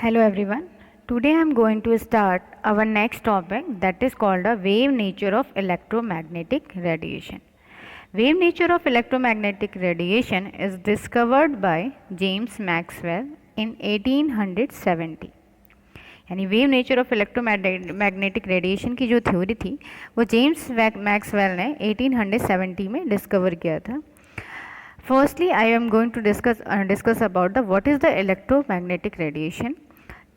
Hello everyone. Today I am going to start our next topic, that is called the wave nature of electromagnetic radiation. Wave nature of electromagnetic radiation is discovered by James Maxwell in 1870. यानी wave nature of electromagnetic radiation की जो theory थी वो James Maxwell ने 1870 में discover किया था. Firstly, I am going to discuss about the what is the electromagnetic radiation.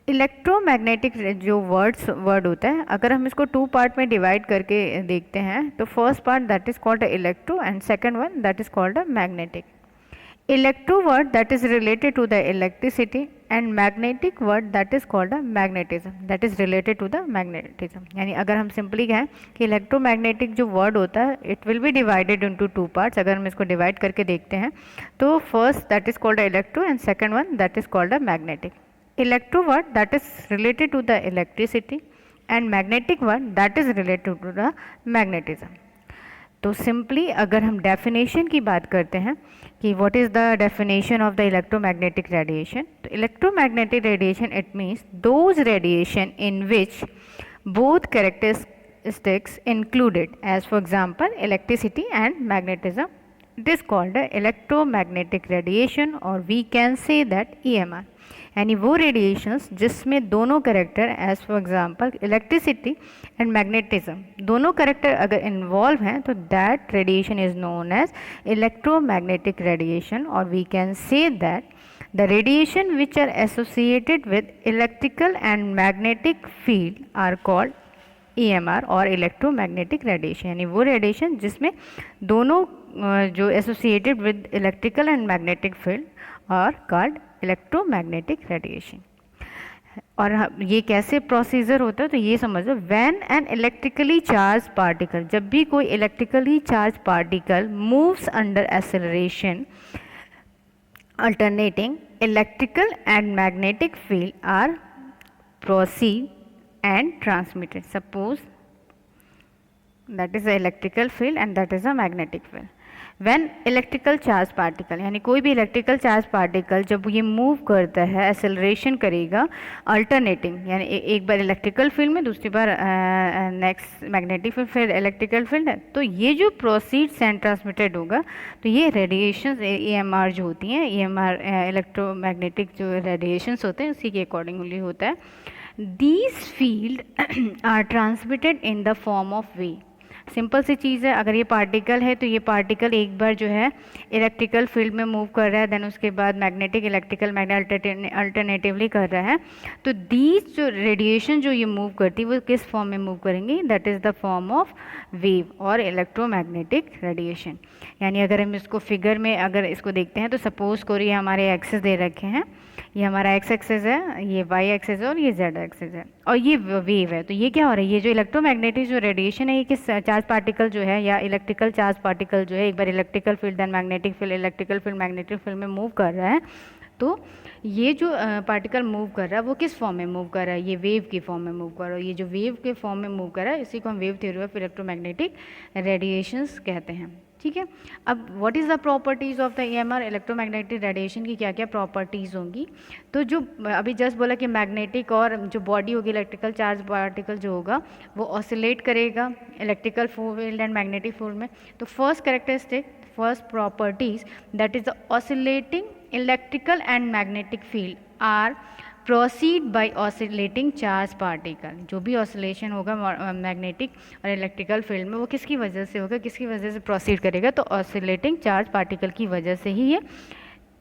Electromagnetic जो वर्ड होता है, अगर हम इसको टू पार्ट में डिवाइड करके देखते हैं तो first part that is called electro and second one that is called magnetic. Electro word that is related to the electricity and magnetic word that is called magnetism that is related to the magnetism. यानी अगर हम simply कहें कि electromagnetic जो word होता है it will be divided into two parts. अगर हम इसको डिवाइड करके देखते हैं तो first that is called electro and second one that is called magnetic. Electro word that is related to the electricity and magnetic word that is related to the magnetism. तो simply अगर हम definition की बात करते हैं कि what is the definition of the electromagnetic radiation, तो electromagnetic radiation it means those radiation in which both characteristics included as for example electricity and magnetism. It is called electromagnetic radiation और we can say that EMR. यानी वो radiations जिसमें दोनों character as for example electricity and magnetism दोनों character अगर involve हैं तो that radiation is known as electromagnetic radiation. और we can say that the radiation which are associated with electrical and magnetic field are called EMR और electromagnetic radiation. यानी वो radiation जिसमें दोनों जो associated with electrical and magnetic field are called electromagnetic radiation. और ये कैसे प्रोसीजर होता है तो ये समझो, when an electrically charge particle, जब भी कोई electrically charge particle moves under acceleration alternating electrical and magnetic field are proceed and transmitted. Suppose that is the electrical field and that is a magnetic field. When electrical charge particle यानी कोई भी electrical charge particle जब ये move करता है acceleration करेगा alternating, यानी एक बार इलेक्ट्रिकल फील्ड में दूसरी बार नेक्स्ट मैग्नेटिक फील्ड फिर इलेक्ट्रिकल फील्ड है, तो ये जो प्रोसीड्स एंड ट्रांसमिटेड होगा तो ये रेडिएशंस EMR जो होती हैं, EMR इलेक्ट्रोमैग्नेटिक जो रेडिएशंस होते हैं उसी के अकॉर्डिंगली होता है. These field are transmitted in the form of wave. Simple सी चीज़ है, अगर ये पार्टिकल है तो ये पार्टिकल एक बार जो है इलेक्ट्रिकल फील्ड में मूव कर रहा है, देन उसके बाद मैग्नेटिक इलेक्ट्रिकल अल्टरनेटिवली कर रहा है. तो दीज जो रेडिएशन जो ये मूव करती है वो किस फॉर्म में मूव करेंगी, that is the form of wave और इलेक्ट्रोमैग्नेटिक रेडिएशन. यानी अगर हम इसको फिगर में अगर इसको देखते हैं तो सपोज करो ये हमारे एक्सेस दे रखे हैं, ये हमारा एक्स एक्सेस है, ये वाई एक्सेस है और ये जेड एक्सेस है और ये वेव है. तो ये क्या हो रहा है, ये जो इलेक्ट्रोमैग्नेटिक जो रेडिएशन है ये किस चार्ज पार्टिकल जो है या इलेक्ट्रिकल चार्ज पार्टिकल जो है एक बार electrical field then magnetic field electrical field magnetic field में मूव कर रहा है. तो ये जो पार्टिकल मूव कर रहा है वो किस फॉर्म में मूव कर रहा है, ये वेव की फॉर्म में मूव कर रहा है. ये जो वेव के फॉर्म में मूव कर रहा है इसी को हम wave theory of electromagnetic radiations कहते हैं. ठीक है, अब what is the properties of the EMR electromagnetic radiation की क्या क्या प्रॉपर्टीज़ होंगी. तो जो अभी जस्ट बोला कि मैग्नेटिक और जो बॉडी होगी इलेक्ट्रिकल चार्ज पार्टिकल जो होगा वो ऑसिलेट करेगा electrical field and magnetic field में. तो first characteristic first properties that is the oscillating electrical and magnetic field are proceed by oscillating charge particle. जो भी ऑसिलेशन होगा मैग्नेटिक और इलेक्ट्रिकल फील्ड में वो किसकी वजह से होगा, किसकी वजह से प्रोसीड करेगा, तो ऑसिलेटिंग चार्ज पार्टिकल की वजह से ही ये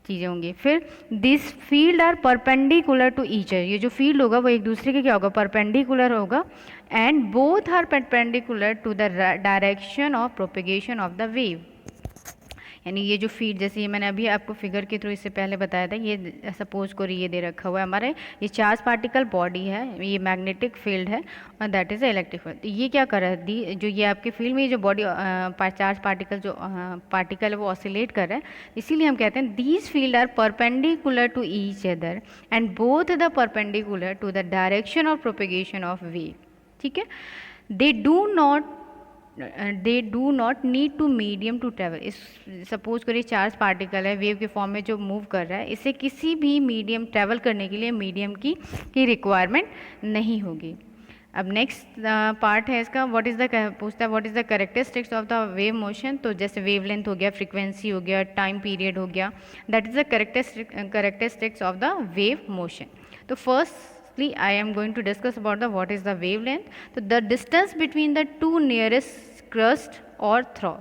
चीज़ें होंगी. फिर this field are perpendicular to each other. ये जो फील्ड होगा वो एक दूसरे के क्या होगा, परपेंडिकुलर होगा. And both are perpendicular to the direction of propagation of the wave. यानी ये जो फील्ड जैसे ये मैंने अभी आपको फिगर के थ्रू इससे पहले बताया था, ये सपोज को ये दे रखा हुआ है हमारे, ये चार्ज पार्टिकल बॉडी है, ये मैग्नेटिक फील्ड है और दैट इज़ इलेक्ट्रिक फील्ड. तो ये क्या कर रहा है, जो ये आपके फील्ड में ये जो बॉडी चार्ज पार्टिकल जो पार्टिकल है वो ऑसिलेट कर रहा है, इसीलिए हम कहते हैं these field are perpendicular to each other and both the perpendicular to the direction of propagation of wave. ठीक है, they do not they do not need to medium to travel. इस सपोज करिए चार्ज पार्टिकल है wave के form में जो move कर रहा है, इसे किसी भी मीडियम ट्रेवल करने के लिए मीडियम की रिक्वायरमेंट नहीं होगी। अब नेक्स्ट पार्ट है इसका, व्हाट इज़ द पूछता है what is the characteristics of the wave motion. तो जैसे वेव लेंथ हो गया, फ्रीक्वेंसी हो गया, टाइम पीरियड हो गया, that is the characteristics of the wave motion. तो firstly I am going to discuss about the what is the wavelength. तो the distance between the two nearest crest और trough,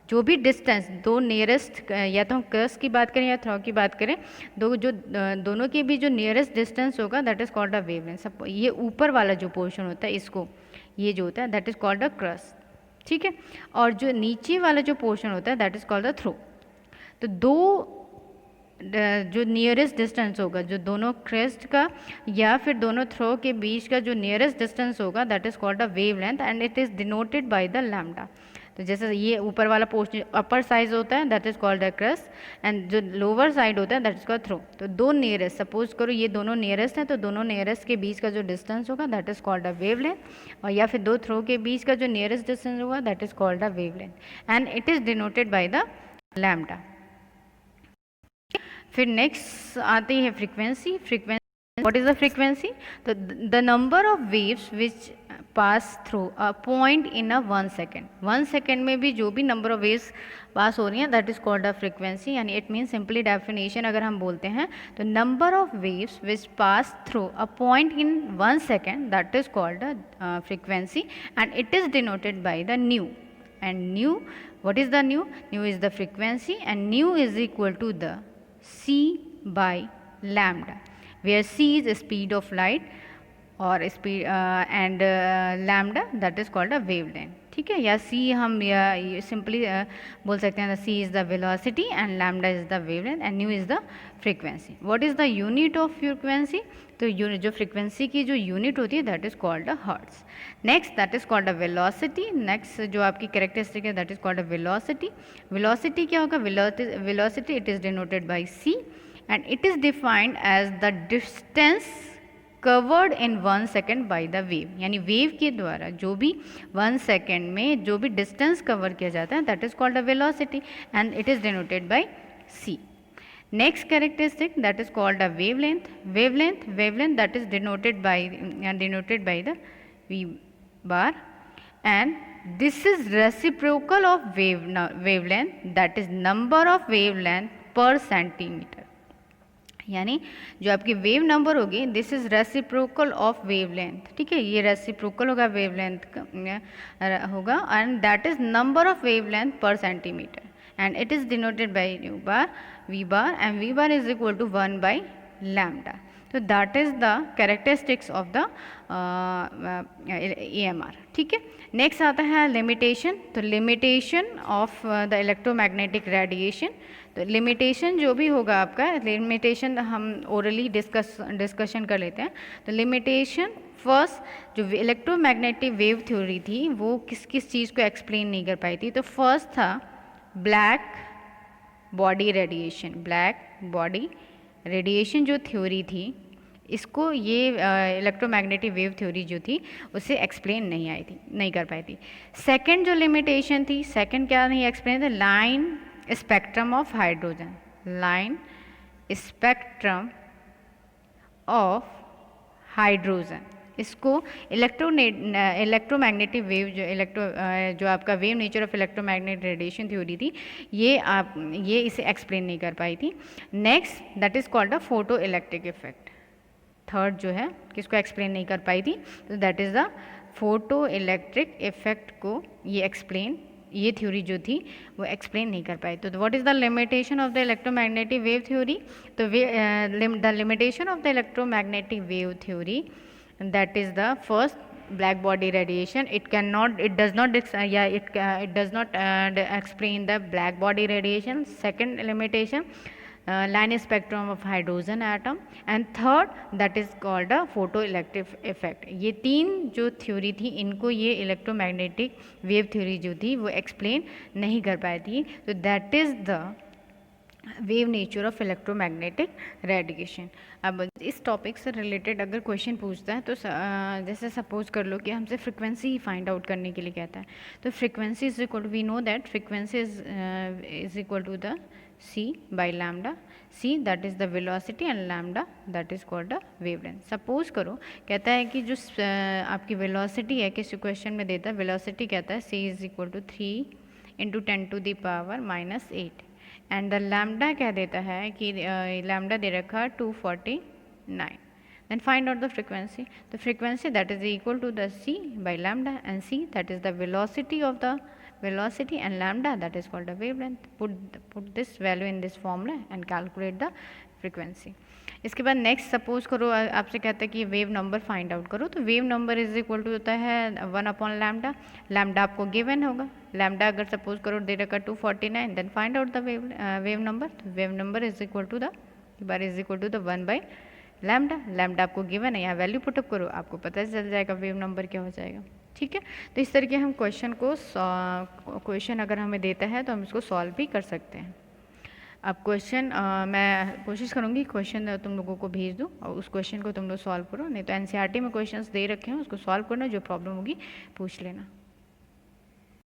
जो भी distance दो nearest, या तो हम crust की बात करें या थ्रो की बात करें, दोनों के भी जो नियरेस्ट डिस्टेंस होगा that is called a wavelength. सब ये ऊपर वाला जो पोर्शन होता है इसको, ये जो होता है that is called a crust, ठीक है। और जो नीचे वाला जो पोर्शन होता है that is called a trough. तो जो नियरेस्ट डिस्टेंस होगा, जो दोनों क्रेस्ट का या फिर दोनों थ्रो के बीच का जो नियरेस्ट डिस्टेंस होगा that is called a wavelength and it is denoted by the lambda. तो जैसे ये ऊपर वाला पोर्शन अपर साइज होता है that is called a crust and जो लोअर साइड होता है दैट इज़ कॉल्ड थ्रो। तो दो नियरेस्ट, सपोज करो ये दोनों नियरेस्ट हैं, तो दोनों नियरेस्ट के बीच का जो डिस्टेंस होगा that is called a wavelength, और या फिर दो थ्रो के बीच का जो नियरेस्ट डिस्टेंस होगा that is called a wavelength and it is denoted by the lambda. फिर नेक्स्ट आती है frequency. What is the frequency? तो the number of waves which pass through a point in a 1 second, 1 second में भी जो भी number of waves पास हो रही हैं that is called a frequency. यानी इट मीन सिंपली डेफिनेशन अगर हम बोलते हैं तो number of waves which pass through a point in 1 second that is called a frequency and it is denoted by the new. And new, what is the new? New is the frequency and nu is equal to the c by lambda, where c is the speed of light or speed and lambda that is called a wavelength, ठीक है। या c हम या simply बोल सकते हैं c is the velocity and lambda is the wavelength and nu is the frequency. What is the unit of frequency? तो जो फ्रीक्वेंसी की जो यूनिट होती है that is called a hertz. Next that is called a velocity. Next जो आपकी characteristic है that is called a velocity. Velocity क्या होगा? Velocity it is denoted by c and it is defined as the distance covered in 1 second by the wave. यानी wave के द्वारा जो भी 1 सेकेंड में जो भी डिस्टेंस कवर किया जाता है that is called a velocity and it is denoted by c. Next characteristic that is called a wavelength. Wavelength that is denoted by the v bar, and this is reciprocal of wavelength, that is number of wavelength per centimeter. यानी जो आपकी wave number होगी this is reciprocal of wavelength, ठीक है। ये reciprocal होगा wavelength का होगा and that is number of wavelength पर centimetre and it is denoted by v bar and v bar is equal to 1 by lambda. So that is the characteristics of the EMR, ठीक है। Next आता है limitation. तो limitation of the electromagnetic radiation. तो limitation जो भी होगा आपका, लिमिटेशन हम ओरली डिस्कशन कर लेते हैं। तो लिमिटेशन फर्स्ट जो इलेक्ट्रोमैग्नेटिक वेव थ्योरी थी वो किस किस चीज़ को एक्सप्लेन नहीं कर पाई थी। तो फर्स्ट था black body radiation. Black body radiation जो थ्योरी थी इसको ये इलेक्ट्रोमैग्नेटिक वेव थ्योरी जो थी उसे एक्सप्लेन नहीं कर पाई थी। सेकंड जो लिमिटेशन थी, सेकंड क्या नहीं एक्सप्लेन था? Line spectrum of hydrogen. Line spectrum of hydrogen, इसको इलेक्ट्रोमैग्नेटिक वेव जो आपका wave nature of electromagnetic radiation theory थी ये इसे एक्सप्लेन नहीं कर पाई थी। Next that is called a photo electric effect. Third जो है किसको एक्सप्लेन नहीं कर पाई थी? तो that is the photo electric effect को ये थ्योरी जो थी वो एक्सप्लेन नहीं कर पाई। तो what is the limitation of the electromagnetic wave theory? तो the limitation of the electromagnetic wave theory that is the first black body radiation. It does not explain the black body radiation. Second limitation, line spectrum of hydrogen atom, and third that is called a photoelectric effect. ये तीन जो theory थी इनको ये electromagnetic wave theory जो थी वो explain नहीं कर पाई थी। तो that is the wave nature of electromagnetic radiation. अब इस टॉपिक से रिलेटेड अगर क्वेश्चन पूछता है तो जैसे सपोज कर लो कि हमसे फ्रिक्वेंसी ही फाइंड आउट करने के लिए कहता है, तो frequency is equal to, we know that frequency is equal to the c by lambda, c that is the velocity and lambda that is called the wavelength. Suppose करो कहता है कि जो आपकी वेलोसिटी है, किसी क्वेश्चन में देता है वेलोसिटी कहता है c is equal to 3 into 10⁻⁻8 and the lambda क्या देता है कि लैम्डा दे रखा 249, then find out the frequency. The frequency that is equal to the c by lambda, and c that is the velocity of the velocity, and lambda that is called the wavelength. Put this value in this formula and calculate the frequency. इसके बाद next suppose करो आपसे कहता है कि wave number find out करो, तो wave number is equal to होता है 1 लैम्डा, लैम्डा आपको गिवन होगा, लैम्डा अगर सपोज करो दे रखा 249, then find out the wave number, wave number is equal to the bar is equal to the 1 by lambda, lambda आपको गिवन है, यहाँ वैल्यू पुटअप करो, आपको पता चल जाएगा वेव नंबर क्या हो जाएगा। ठीक है, तो इस तरीके हम क्वेश्चन अगर हमें देता है तो हम इसको सॉल्व भी कर सकते हैं। अब क्वेश्चन मैं कोशिश करूँगी क्वेश्चन तुम लोगों को भेज दूँ और उस क्वेश्चन को तुम लोग सॉल्व करो, नहीं तो एनसीईआरटी में क्वेश्चंस दे रखे हैं उसको सॉल्व करना, जो प्रॉब्लम होगी पूछ लेना।